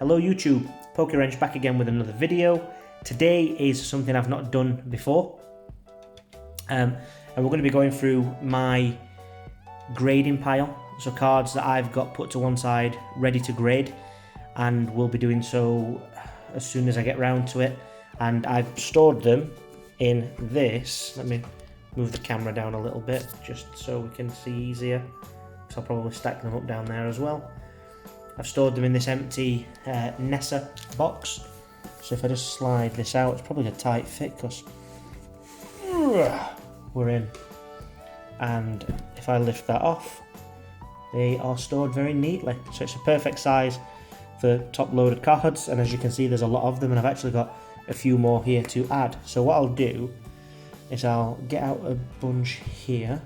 Hello YouTube, PokeWrench back again with another video. Today is something I've not done before. And we're going to be going through my grading pile. So cards that I've got put to one side, ready to grade. And we'll be doing so as soon as I get round to it. And I've stored them in this. Let me move the camera down a little bit, just so we can see easier. So I'll probably stack them up down there as well. I've stored them in this empty Nessa box. So if I just slide this out, it's probably a tight fit because we're in. And if I lift that off, they are stored very neatly. So it's a perfect size for top loaded cards. And as you can see, there's a lot of them, and I've actually got a few more here to add. So what I'll do is I'll get out a bunch here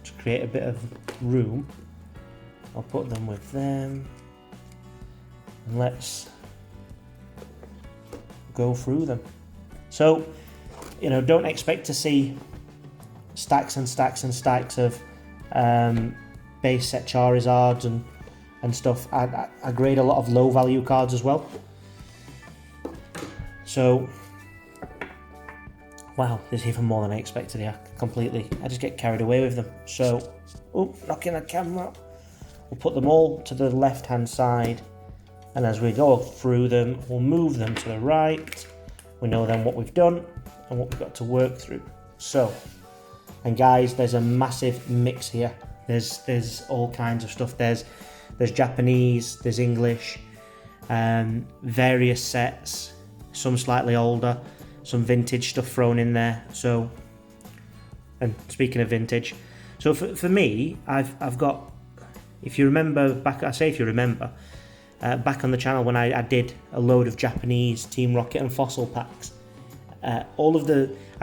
to create a bit of room. I'll put them with them. And let's go through them. So, you know, don't expect to see stacks and stacks and stacks of base set Charizards and stuff. I grade a lot of low value cards as well. So, wow, there's even more than I expected here. I just get carried away with them. So, oh, knocking the camera. We'll put them all to the left hand side. And as we go through them, we'll move them to the right. We know then what we've done and what we've got to work through. So, and guys, there's a massive mix here. There's all kinds of stuff. There's Japanese, there's English, various sets, some slightly older, some vintage stuff thrown in there. So, and speaking of vintage, so for me, I've got, if you remember back, back on the channel when I did a load of Japanese Team Rocket and Fossil packs, I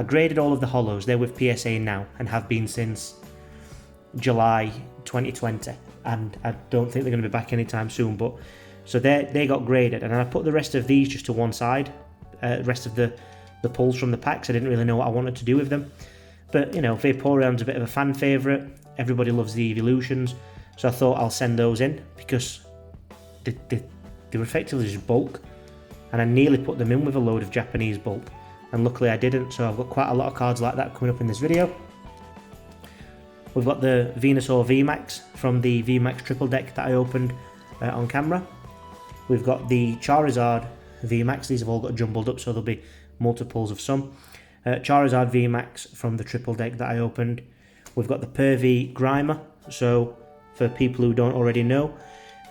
graded all of the hollows. They're with PSA now and have been since July 2020, and I don't think they're going to be back anytime soon. But so they got graded, and I put the rest of these just to one side. The rest of the pulls from the packs, I didn't really know what I wanted to do with them. But you know, Vaporeon's a bit of a fan favourite. Everybody loves the evolutions, so I thought I'll send those in because they were effectively just bulk, and I nearly put them in with a load of Japanese bulk, and luckily I didn't. So I've got quite a lot of cards like that coming up in this video. We've got the Venusaur VMAX from the VMAX triple deck that I opened on camera. We've got the Charizard VMAX. These have all got jumbled up, so there'll be multiples of some. Charizard VMAX from the triple deck that I opened. We've got the Pervy Grimer. So for people who don't already know,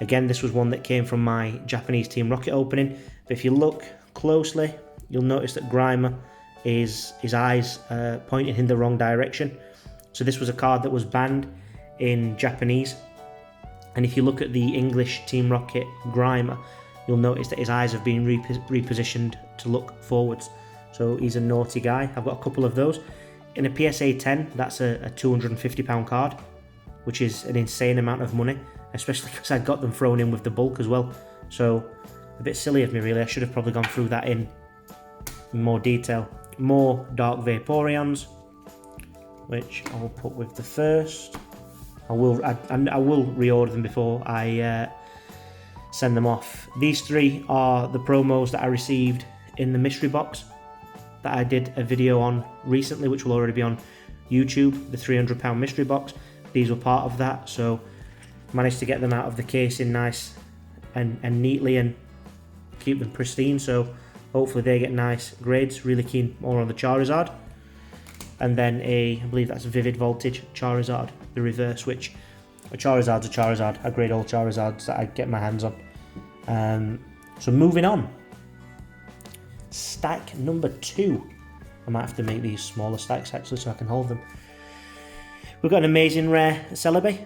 again, this was one that came from my Japanese Team Rocket opening. But if you look closely, you'll notice that Grimer is his eyes pointing in the wrong direction. So this was a card that was banned in Japanese. And if you look at the English Team Rocket Grimer, you'll notice that his eyes have been repositioned to look forwards. So he's a naughty guy. I've got a couple of those. In a PSA 10, that's a £250 card, which is an insane amount of money, especially because I got them thrown in with the bulk as well. So a bit silly of me really. I should have probably gone through that in more detail. More Dark Vaporeons, which I will put with the first. I will reorder them before I send them off. These three are the promos that I received in the mystery box that I did a video on recently, which will already be on YouTube, the £300 mystery box. These were part of that, so managed to get them out of the casing nice and neatly and keep them pristine, so hopefully they get nice grades. Really keen more on the Charizard. And then I believe that's a Vivid Voltage Charizard, the reverse, which a Charizard's a Charizard. I grade all Charizards that I get my hands on. So moving on. Stack number 2. I might have to make these smaller stacks actually so I can hold them. We've got an amazing rare Celebi.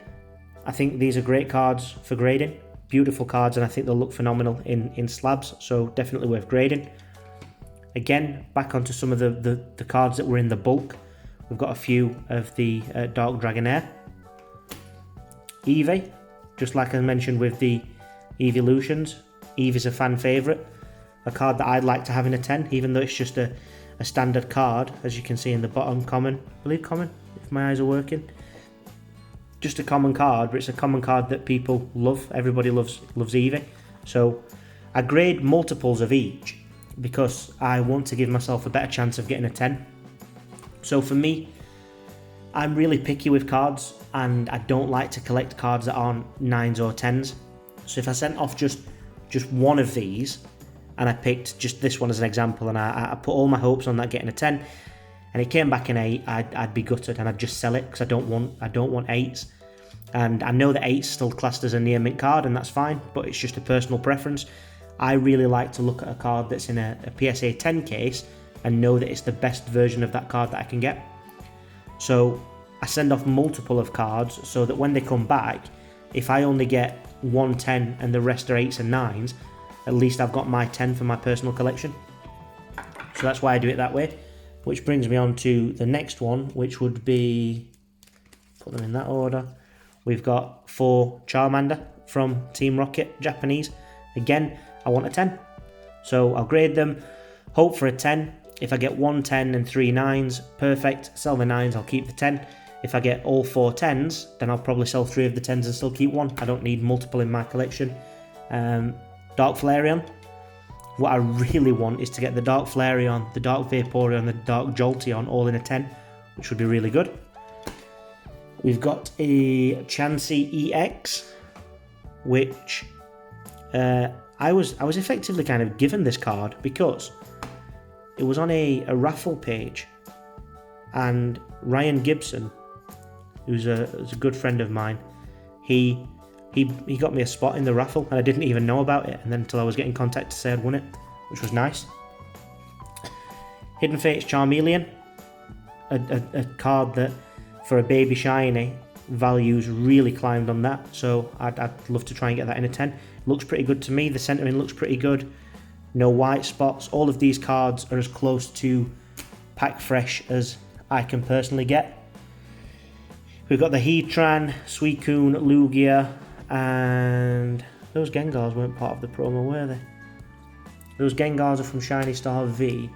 I think these are great cards for grading. Beautiful cards, and I think they'll look phenomenal in slabs, so definitely worth grading. Again, back onto some of the cards that were in the bulk. We've got a few of the Dark Dragonair. Eevee, just like I mentioned with the Evolutions. Eevee's a fan favourite. A card that I'd like to have in a 10, even though it's just a standard card, as you can see in the bottom. Common, I believe common, if my eyes are working. Just a common card, but it's a common card that people love. Everybody loves Eevee. So I grade multiples of each because I want to give myself a better chance of getting a 10. So for me, I'm really picky with cards, and I don't like to collect cards that aren't 9s or 10s. So if I sent off just one of these, and I picked just this one as an example, and I put all my hopes on that getting a 10, and it came back an 8, I'd be gutted, and I'd just sell it because I don't want 8s. And I know that 8's still classed as a near mint card, and that's fine, but it's just a personal preference. I really like to look at a card that's in a PSA 10 case and know that it's the best version of that card that I can get. So I send off multiple of cards so that when they come back, if I only get one 10 and the rest are 8s and 9s, at least I've got my 10 for my personal collection. So that's why I do it that way. Which brings me on to the next one, which would be, put them in that order. We've got 4 Charmander from Team Rocket, Japanese. Again, I want a 10. So I'll grade them, hope for a 10. If I get 1 10 and 3 9s, perfect. Sell the 9s, I'll keep the 10. If I get all 4 10s, then I'll probably sell 3 of the 10s and still keep 1. I don't need multiple in my collection. Dark Flareon. What I really want is to get the Dark Flareon, the Dark Vaporeon, the Dark Jolteon all in a 10, which would be really good. We've got a Chancey Ex, which I was effectively kind of given this card because it was on a raffle page, and Ryan Gibson, who's a good friend of mine, he got me a spot in the raffle, and I didn't even know about it, and then until I was getting contact to say I'd won it, which was nice. Hidden Fate's Charmeleon, a card that for a baby shiny values really climbed on that, so I'd love to try and get that in a 10. Looks pretty good to me. The centering looks pretty good. No white spots. All of these cards are as close to pack fresh as I can personally get. We've got the Heatran, Suicune, Lugia, and those Gengars weren't part of the promo, were they? Those Gengars are from Shiny Star V.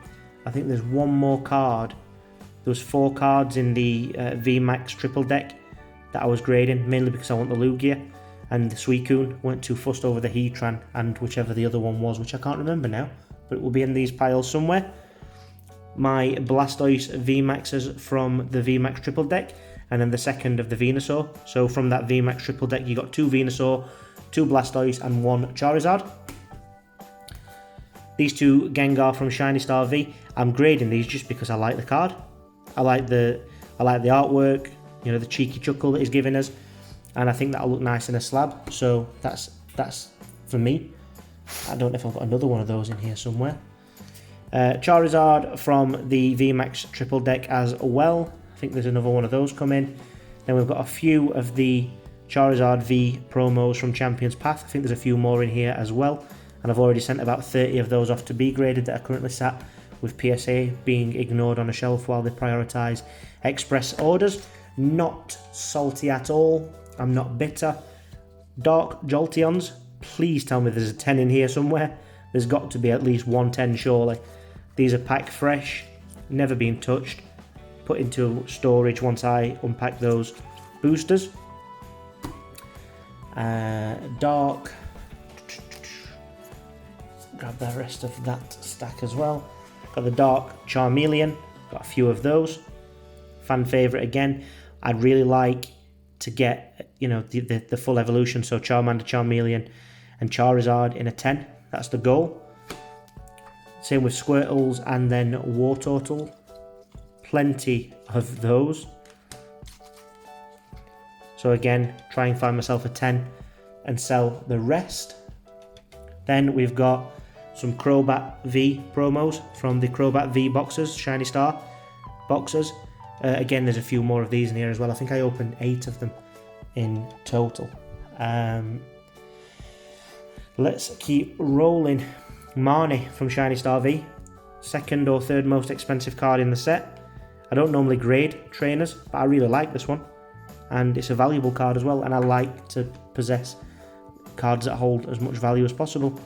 I think there's one more card. There was 4 cards in the VMAX triple deck that I was grading, mainly because I want the Lugia, and the Suicune. Weren't too fussed over the Heatran and whichever the other one was, which I can't remember now, but it will be in these piles somewhere. My Blastoise VMAXs from the VMAX triple deck, and then the second of the Venusaur. So from that VMAX triple deck, you got 2 Venusaur, 2 Blastoise, and 1 Charizard. These 2 Gengar from Shiny Star V. I'm grading these just because I like the card. I like the artwork, you know, the cheeky chuckle that he's giving us, and I think that'll look nice in a slab. So that's for me. I don't know if I've got another one of those in here somewhere. Charizard from the VMAX triple deck as well. I think there's another one of those coming. Then we've got a few of the Charizard V promos from Champions Path. I think there's a few more in here as well, and I've already sent about 30 of those off to be graded that are currently sat with PSA being ignored on a shelf while they prioritise express orders. Not salty at all. I'm not bitter. Dark Jolteons, please tell me there's a 10 in here somewhere. There's got to be at least 1 10 surely. These are packed fresh, never been touched, put into storage once I unpack those boosters. Dark, grab the rest of that stack as well. Got the Dark Charmeleon, got a few of those. Fan favourite again. I'd really like to get, you know, the full evolution, so Charmander, Charmeleon and Charizard in a 10. That's the goal. Same with Squirtles and then Wartortle. Plenty of those. So again, try and find myself a 10 and sell the rest. Then we've got some Crobat V promos from the Crobat V boxes, Shiny Star boxes. Again, there's a few more of these in here as well. I think I opened 8 of them in total. Let's keep rolling. Marnie from Shiny Star V, second or third most expensive card in the set. I don't normally grade trainers, but I really like this one, and it's a valuable card as well, and I like to possess cards that hold as much value as possible.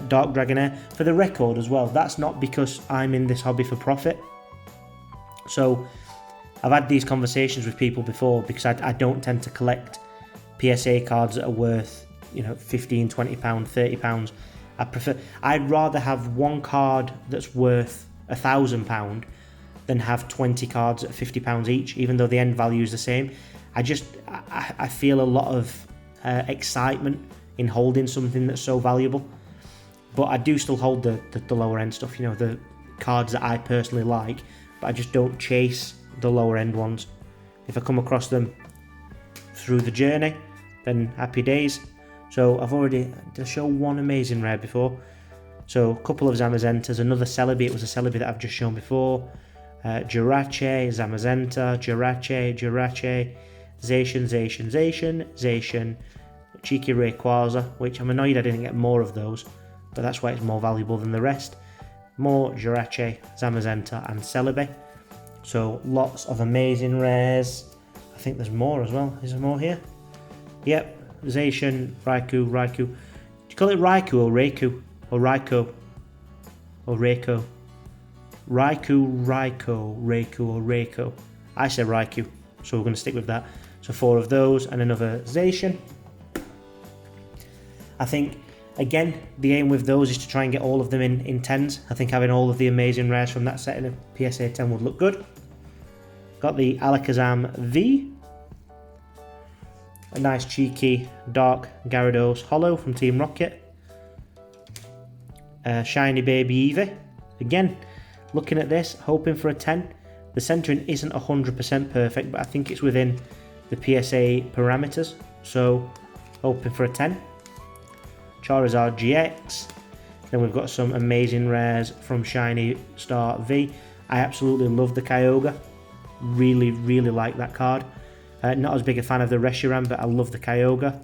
Dark Dragonair, for the record as well, that's not because I'm in this hobby for profit. So I've had these conversations with people before, because I don't tend to collect PSA cards that are worth, you know, £15, £20, £30. I'd rather have one card that's worth £1,000 than have 20 cards at £50 each, even though the end value is the same. I feel a lot of excitement in holding something that's so valuable. But I do still hold the lower end stuff, you know, the cards that I personally like, but I just don't chase the lower end ones. If I come across them through the journey, then happy days. So did I show one amazing rare before? So a couple of Zamazentas, another Celebi, it was a Celebi that I've just shown before. Jirachi, Zamazenta, Jirachi, Zacian, Cheeky Rayquaza, which I'm annoyed I didn't get more of those, but that's why it's more valuable than the rest. More Jirachi, Zamazenta and Celebi. So lots of amazing rares. I think there's more as well. Is there more here? Yep. Zacian, Raikou. Do you call it Raikou or Raikou? Or Raikou? Or Raikou? Raikou or Raikou? I say Raikou, so we're going to stick with that. So 4 of those and another Zacian. I think, again, the aim with those is to try and get all of them in 10s. I think having all of the amazing rares from that set in a PSA 10 would look good. Got the Alakazam V. A nice cheeky dark Gyarados Holo from Team Rocket. Shiny Baby Eevee. Again, looking at this, hoping for a 10. The centering isn't 100% perfect, but I think it's within the PSA parameters. So, hoping for a 10. Charizard GX. Then we've got some amazing rares from Shiny Star V. I absolutely love the Kyogre. Really like that card. Not as big a fan of the Reshiram, but I love the Kyogre.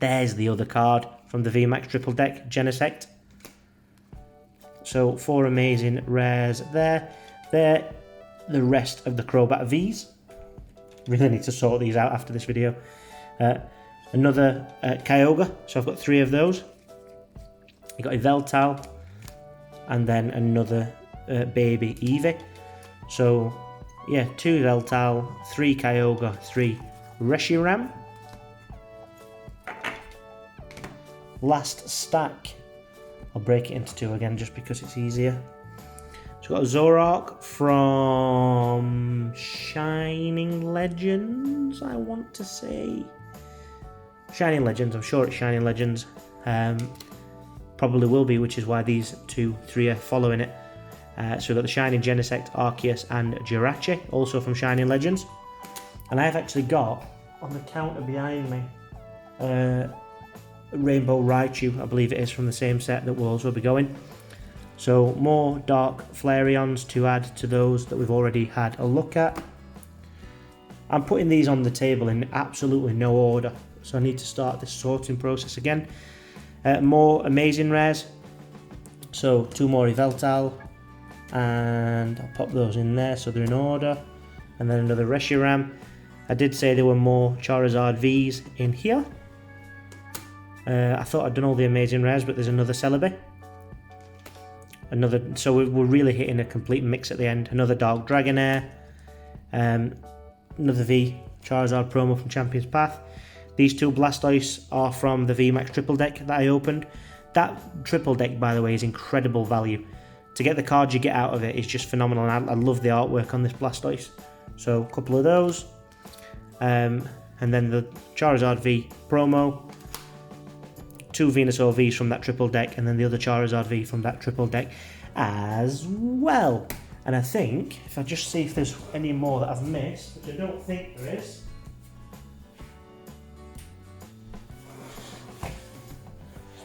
There's the other card from the VMAX Triple Deck, Genesect. So 4 amazing rares there. They're the rest of the Crobat Vs. Really need to sort these out after this video. Another Kyogre, so I've got 3 of those. You got a Veltal, and then another baby Eevee. So yeah, 2 Veltal, 3 Kyogre, 3 Reshiram. Last stack. I'll break it into 2 again just because it's easier. So we've got a Zoroark from Shining Legends, I want to say. Shining Legends, I'm sure it's Shining Legends. Probably will be, which is why these 3 are following it. So we've got the Shining Genesect, Arceus and Jirachi, also from Shining Legends. And I've actually got, on the counter behind me, Rainbow Raichu, I believe it is, from the same set that will also be going. So more Dark Flareons to add to those that we've already had a look at. I'm putting these on the table in absolutely no order, so I need to start this sorting process again. More amazing rares. So 2 more Yveltal, and I'll pop those in there so they're in order. And then another Reshiram. I did say there were more Charizard Vs in here. I thought I'd done all the amazing rares, but there's another Celebi. So we're really hitting a complete mix at the end. Another Dark Dragonair. Another V Charizard promo from Champion's Path. These 2 Blastoise are from the VMAX Triple Deck that I opened. That Triple Deck, by the way, is incredible value. To get the cards you get out of it is just phenomenal, and I love the artwork on this Blastoise. So a couple of those. And then the Charizard V promo. 2 Venusaur Vs from that Triple Deck, and then the other Charizard V from that Triple Deck as well. And I think, if I just see if there's any more that I've missed, which I don't think there is.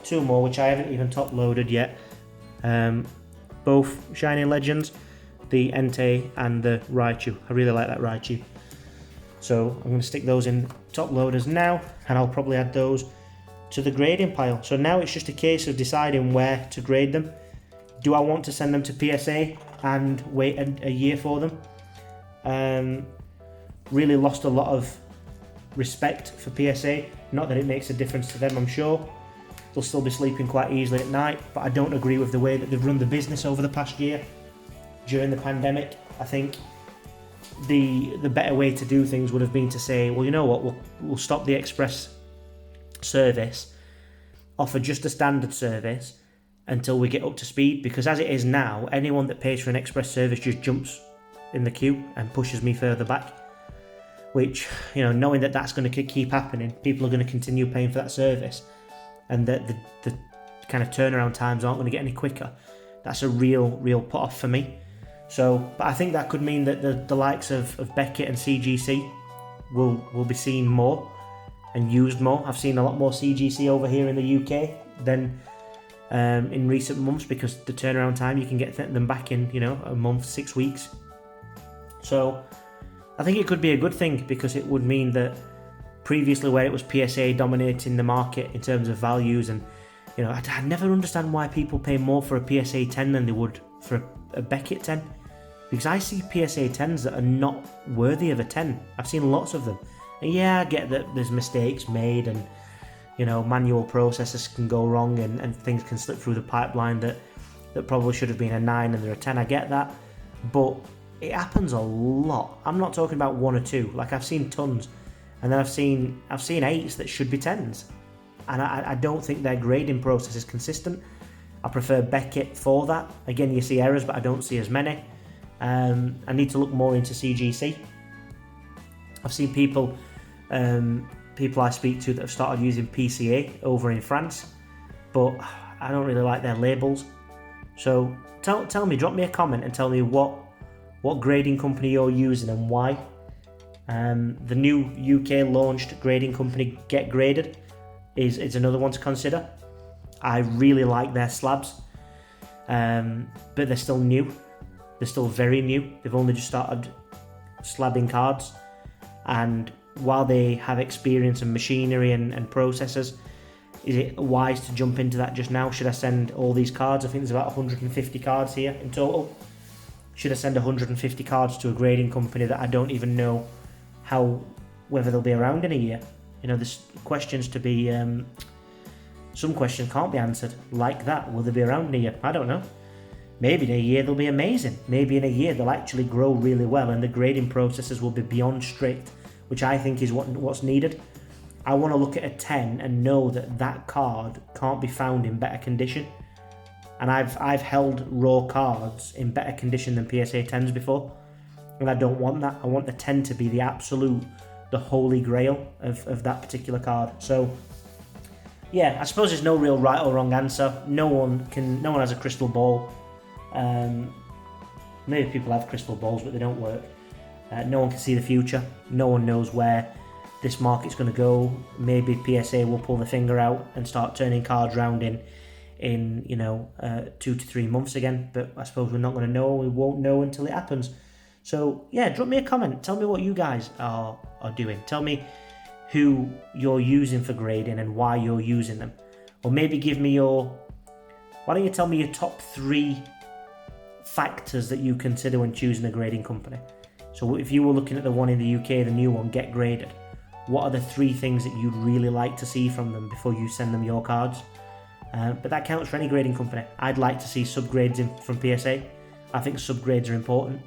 Two more, which I haven't even top loaded yet. Both Shining Legends, the Entei and the Raichu. I really like that Raichu. So I'm going to stick those in top loaders now, and I'll probably add those to the grading pile. So now it's just a case of deciding where to grade them. Do I want to send them to PSA and wait a year for them? Really lost a lot of respect for PSA. Not that it makes a difference to them, I'm sure. They'll still be sleeping quite easily at night, but I don't agree with the way that they've run the business over the past year during the pandemic. I think the better way to do things would have been to say, well, you know what, we'll stop the express service, offer just a standard service until we get up to speed, because as it is now, anyone that pays for an express service just jumps in the queue and pushes me further back, which, you know, knowing that that's going to keep happening, people are going to continue paying for that service, and that the kind of turnaround times aren't going to get any quicker. That's a real put off for me. So, but I think that could mean that the likes of Beckett and CGC will be seen more and used more. I've seen a lot more CGC over here in the UK than in recent months, because the turnaround time, you can get them back in, you know, a month, 6 weeks. So I think it could be a good thing, because it would mean that previously, where it was PSA dominating the market in terms of values, and you know, I never understand why people pay more for a PSA 10 than they would for a Beckett 10, because I see PSA 10s that are not worthy of a 10. I've seen lots of them, and yeah, I get that there's mistakes made, and you know, manual processes can go wrong, and things can slip through the pipeline that probably should have been a 9 and they're a 10. I get that, but it happens a lot. I'm not talking about 1 or 2. Like, I've seen tons, and then I've seen 8s that should be 10s, and I don't think their grading process is consistent. I prefer Beckett for that. Again, you see errors, but I don't see as many. I need to look more into CGC. I've seen people I speak to that have started using PCA over in France, but I don't really like their labels. So tell me, drop me a comment and tell me what grading company you're using and why. The new UK launched grading company, Get Graded, is another one to consider. I really like their slabs, but they're still new. They're still very new. They've only just started slabbing cards, and while they have experience in machinery and processes, is it wise to jump into that just now? Should I send all these cards? I think there's about 150 cards here in total. Should I send 150 cards to a grading company that I don't even know whether they'll be around in a year? You know, there's questions to be, some questions can't be answered like that. Will they be around in a year? I don't know. Maybe in a year they'll be amazing. Maybe in a year they'll actually grow really well, and the grading processes will be beyond strict, which I think is what's needed. I want to look at a 10 and know that card can't be found in better condition. And I've held raw cards in better condition than PSA 10s before, and I don't want that. I want the 10 to be the absolute, the holy grail of that particular card. So yeah, I suppose there's no real right or wrong answer. No one has a crystal ball. Maybe people have crystal balls, but they don't work. No one can see the future. No one knows where this market's going to go. Maybe PSA will pull the finger out and start turning cards around in 2 to 3 months again. But I suppose we're not going to know. We won't know until it happens. So yeah, drop me a comment. Tell me what you guys are doing. Tell me who you're using for grading and why you're using them. Or maybe why don't you tell me your top 3 factors that you consider when choosing a grading company? So if you were looking at the one in the UK, the new one, Get Graded, what are the 3 things that you'd really like to see from them before you send them your cards? But that counts for any grading company. I'd like to see subgrades from PSA. I think subgrades are important.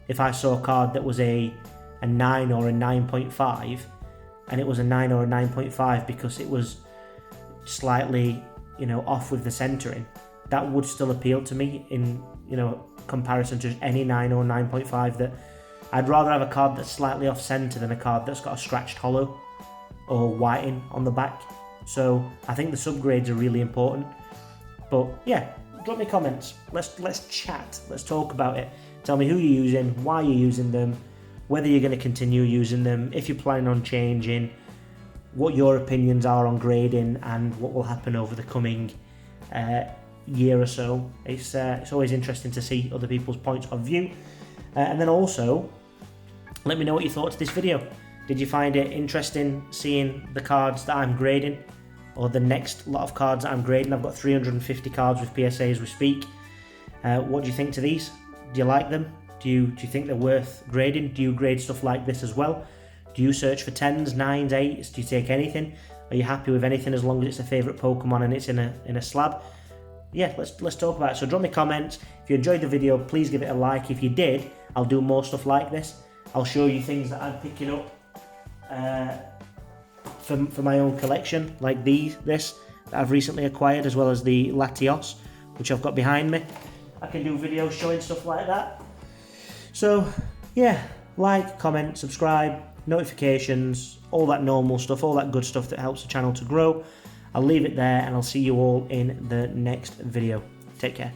If I saw a card that was a 9 or a 9.5, and it was a 9 or a 9.5 because it was slightly, off with the centering, that would still appeal to me in, comparison to any 9 or 9.5. That I'd rather have a card that's slightly off center than a card that's got a scratched hollow or whiting on the back. So I think the subgrades are really important. But yeah, drop me comments. Let's chat. Let's talk about it. Tell me who you're using, why you're using them, whether you're going to continue using them, if you're planning on changing, what your opinions are on grading, and what will happen over the coming year or so. It's always interesting to see other people's points of view. And then also, let me know what you thought of this video. Did you find it interesting seeing the cards that I'm grading, or the next lot of cards that I'm grading? I've got 350 cards with PSA as we speak. What do you think to these? Do you like them? Do you think they're worth grading? Do you grade stuff like this as well? Do you search for 10s, 9s, 8s? Do you take anything? Are you happy with anything as long as it's a favourite Pokemon and it's in a slab? Yeah, let's talk about it. So drop me comments. If you enjoyed the video, please give it a like. If you did, I'll do more stuff like this. I'll show you things that I'm picking up for my own collection, like this that I've recently acquired, as well as the Latios, which I've got behind me. I can do videos showing stuff like that. So yeah, like, comment, subscribe, notifications, all that normal stuff, all that good stuff that helps the channel to grow. I'll leave it there, and I'll see you all in the next video. Take care.